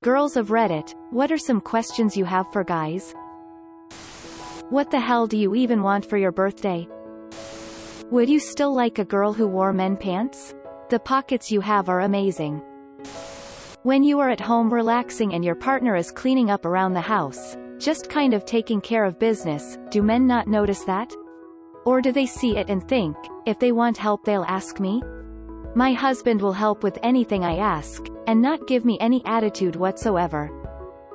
Girls of Reddit, what are some questions you have for guys? What the hell do you even want for your birthday? Would you still like a girl who wore men pants? The pockets you have are amazing. When you are at home relaxing and your partner is cleaning up around the house, just kind of taking care of business, do men not notice that? Or do they see it and think, if they want help they'll ask me? My husband will help with anything I ask, and not give me any attitude whatsoever.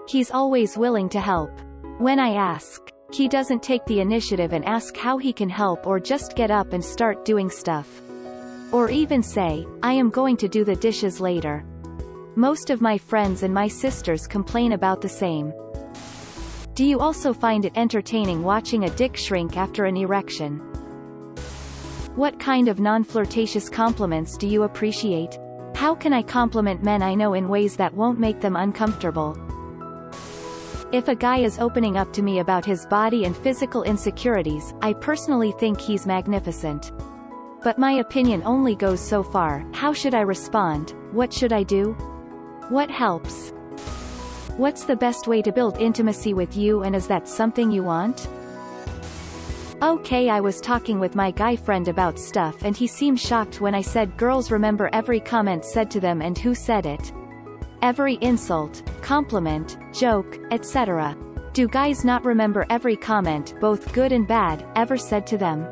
He's always willing to help. When I ask, he doesn't take the initiative and ask how he can help or just get up and start doing stuff. Or even say, I am going to do the dishes later. Most of my friends and my sisters complain about the same. Do you also find it entertaining watching a dick shrink after an erection? What kind of non-flirtatious compliments do you appreciate? How can I compliment men I know in ways that won't make them uncomfortable? If a guy is opening up to me about his body and physical insecurities, I personally think he's magnificent. But my opinion only goes so far. How should I respond? What should I do? What helps? What's the best way to build intimacy with you, and is that something you want? Okay, I was talking with my guy friend about stuff and he seemed shocked when I said girls remember every comment said to them and who said it. Every insult, compliment, joke, etc. Do guys not remember every comment, both good and bad, ever said to them?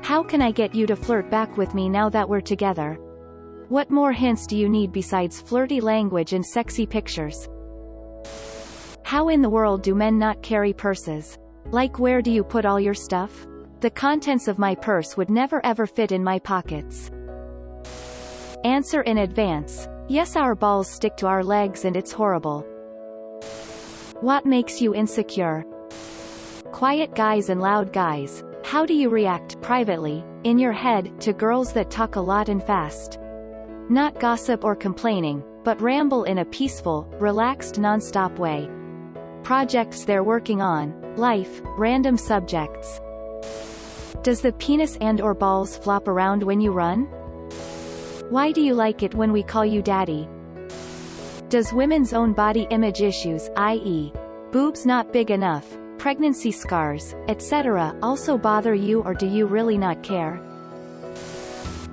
How can I get you to flirt back with me now that we're together? What more hints do you need besides flirty language and sexy pictures? How in the world do men not carry purses? Like, where do you put all your stuff? The contents of my purse would never ever fit in my pockets. Answer in advance. Yes, our balls stick to our legs and it's horrible. What makes you insecure? Quiet guys and loud guys. How do you react, privately, in your head, to girls that talk a lot and fast? Not gossip or complaining, but ramble in a peaceful, relaxed non-stop way. Projects they're working on, life, random subjects. Does the penis and/or balls flop around when you run? Why do you like it when we call you daddy? Does women's own body image issues, i.e., boobs not big enough, pregnancy scars, etc., also bother you, or do you really not care?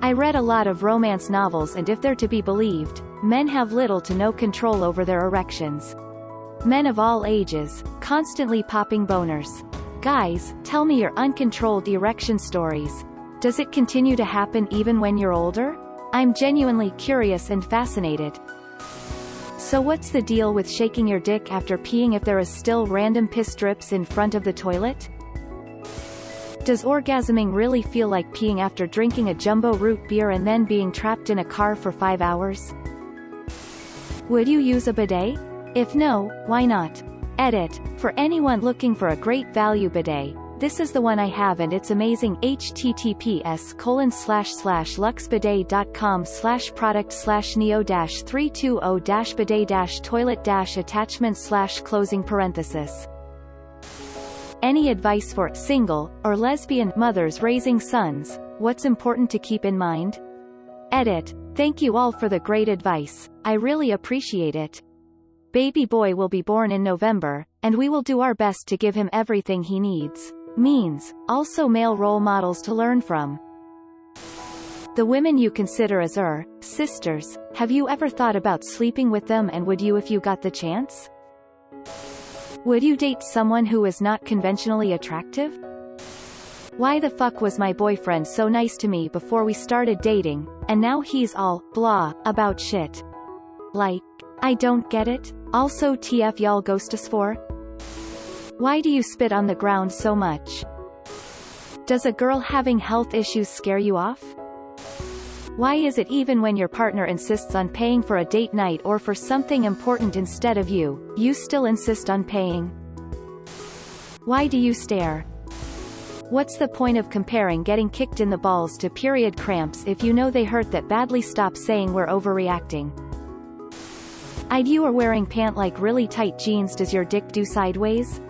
I read a lot of romance novels, and if they're to be believed, men have little to no control over their erections. Men of all ages, constantly popping boners. Guys, tell me your uncontrolled erection stories. Does it continue to happen even when you're older? I'm genuinely curious and fascinated. So what's the deal with shaking your dick after peeing if there is still random piss drips in front of the toilet? Does orgasming really feel like peeing after drinking a jumbo root beer and then being trapped in a car for 5 hours? Would you use a bidet? If no, why not? Edit. For anyone looking for a great value bidet, this is the one I have and it's amazing. https://luxbidet.com/product/neo-320-bidet-toilet-attachment/closing parenthesis. Any advice for single or lesbian mothers raising sons? What's important to keep in mind? Edit. Thank you all for the great advice. I really appreciate it. Baby boy will be born in November, and we will do our best to give him everything he needs. Means, also male role models to learn from. The women you consider as sisters, have you ever thought about sleeping with them, and would you if you got the chance? Would you date someone who is not conventionally attractive? Why the fuck was my boyfriend so nice to me before we started dating, and now he's all blah about shit? Like, I don't get it. Also, TF y'all ghost us for? Why do you spit on the ground so much? Does a girl having health issues scare you off? Why is it even when your partner insists on paying for a date night or for something important instead of you still insist on paying? Why do you stare? What's the point of comparing getting kicked in the balls to period cramps if you know they hurt that badly? Stop saying we're overreacting. You are wearing pant like really tight jeans. Does your dick do sideways?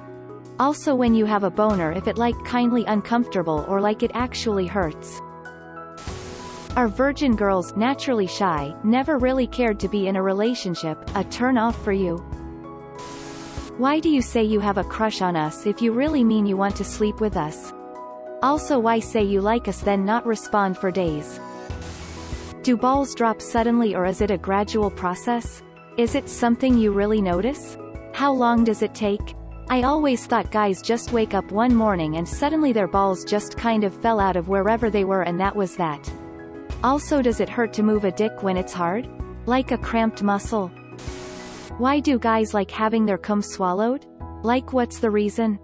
Also, when you have a boner, if it like kindly uncomfortable or like it actually hurts? Are virgin girls, naturally shy, never really cared to be in a relationship, a turn off for you? Why do you say you have a crush on us if you really mean you want to sleep with us? Also, why say you like us then not respond for days? Do balls drop suddenly or is it a gradual process? Is it something you really notice? How long does it take? I always thought guys just wake up one morning and suddenly their balls just kind of fell out of wherever they were and that was that. Also, does it hurt to move a dick when it's hard? Like a cramped muscle? Why do guys like having their cum swallowed? Like, what's the reason?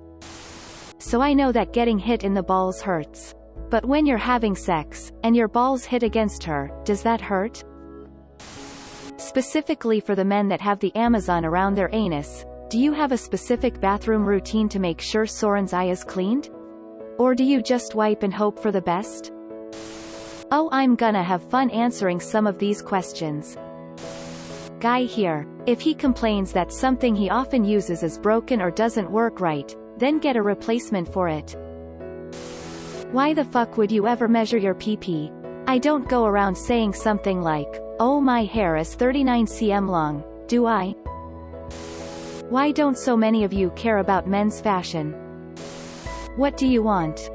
So I know that getting hit in the balls hurts. But when you're having sex, and your balls hit against her, does that hurt? Specifically for the men that have the Amazon around their anus, do you have a specific bathroom routine to make sure Soren's eye is cleaned? Or do you just wipe and hope for the best? Oh, I'm gonna have fun answering some of these questions. Guy here. If he complains that something he often uses is broken or doesn't work right, then get a replacement for it. Why the fuck would you ever measure your PP? I don't go around saying something like, oh my hair is 39 cm long, do I? Why don't so many of you care about men's fashion? What do you want?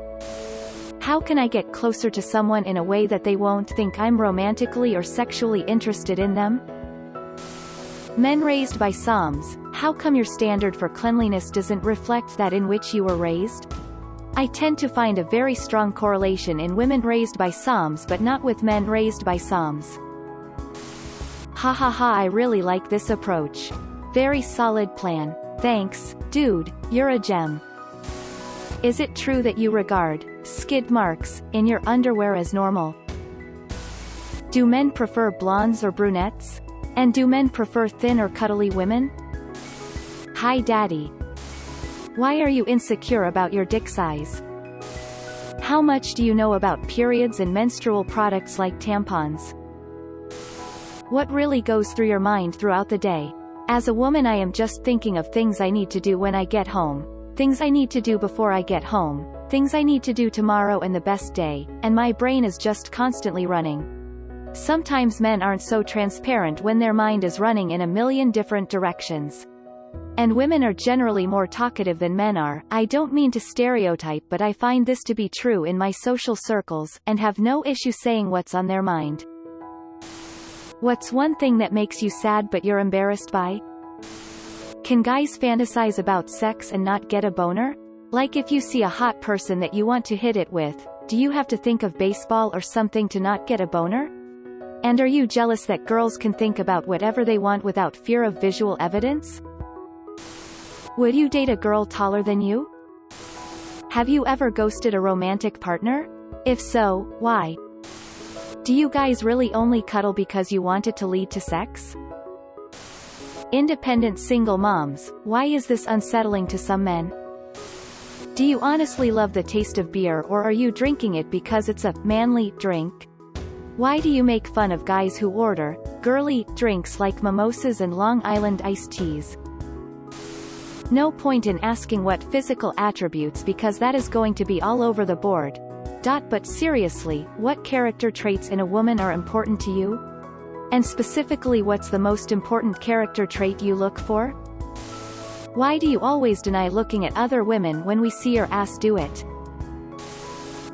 How can I get closer to someone in a way that they won't think I'm romantically or sexually interested in them? Men raised by Psalms, how come your standard for cleanliness doesn't reflect that in which you were raised? I tend to find a very strong correlation in women raised by Psalms but not with men raised by Psalms. Ha ha ha, I really like this approach. Very solid plan. Thanks, dude, you're a gem. Is it true that you regard skid marks in your underwear as normal? Do men prefer blondes or brunettes? And do men prefer thin or cuddly women? Hi daddy. Why are you insecure about your dick size? How much do you know about periods and menstrual products like tampons? What really goes through your mind throughout the day? As a woman, I am just thinking of things I need to do when I get home, things I need to do before I get home, things I need to do tomorrow and the best day, and my brain is just constantly running. Sometimes men aren't so transparent when their mind is running in a million different directions. And women are generally more talkative than men are. I don't mean to stereotype, but I find this to be true in my social circles, and have no issue saying what's on their mind. What's one thing that makes you sad but you're embarrassed by? Can guys fantasize about sex and not get a boner? Like if you see a hot person that you want to hit it with, do you have to think of baseball or something to not get a boner? And are you jealous that girls can think about whatever they want without fear of visual evidence? Would you date a girl taller than you? Have you ever ghosted a romantic partner? If so, why? Do you guys really only cuddle because you want it to lead to sex? Independent single moms, why is this unsettling to some men? Do you honestly love the taste of beer, or are you drinking it because it's a manly drink? Why do you make fun of guys who order girly drinks like mimosas and Long Island iced teas? No point in asking what physical attributes, because that is going to be all over the board. But seriously, what character traits in a woman are important to you? And specifically, what's the most important character trait you look for? Why do you always deny looking at other women when we see your ass do it?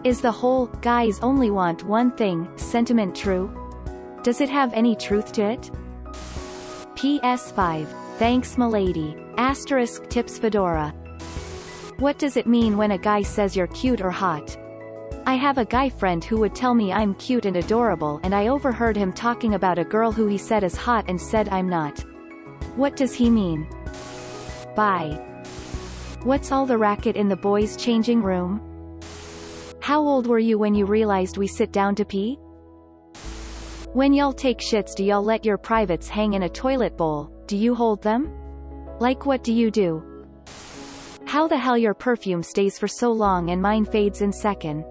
Is the whole guys only want one thing sentiment true? Does it have any truth to it? PS5. Thanks m'lady. Asterisk tips Fedora. What does it mean when a guy says you're cute or hot? I have a guy friend who would tell me I'm cute and adorable, and I overheard him talking about a girl who he said is hot and said I'm not. What does he mean? Bye. What's all the racket in the boys' changing room? How old were you when you realized we sit down to pee? When y'all take shits, do y'all let your privates hang in a toilet bowl? Do you hold them? Like, what do you do? How the hell your perfume stays for so long and mine fades in second?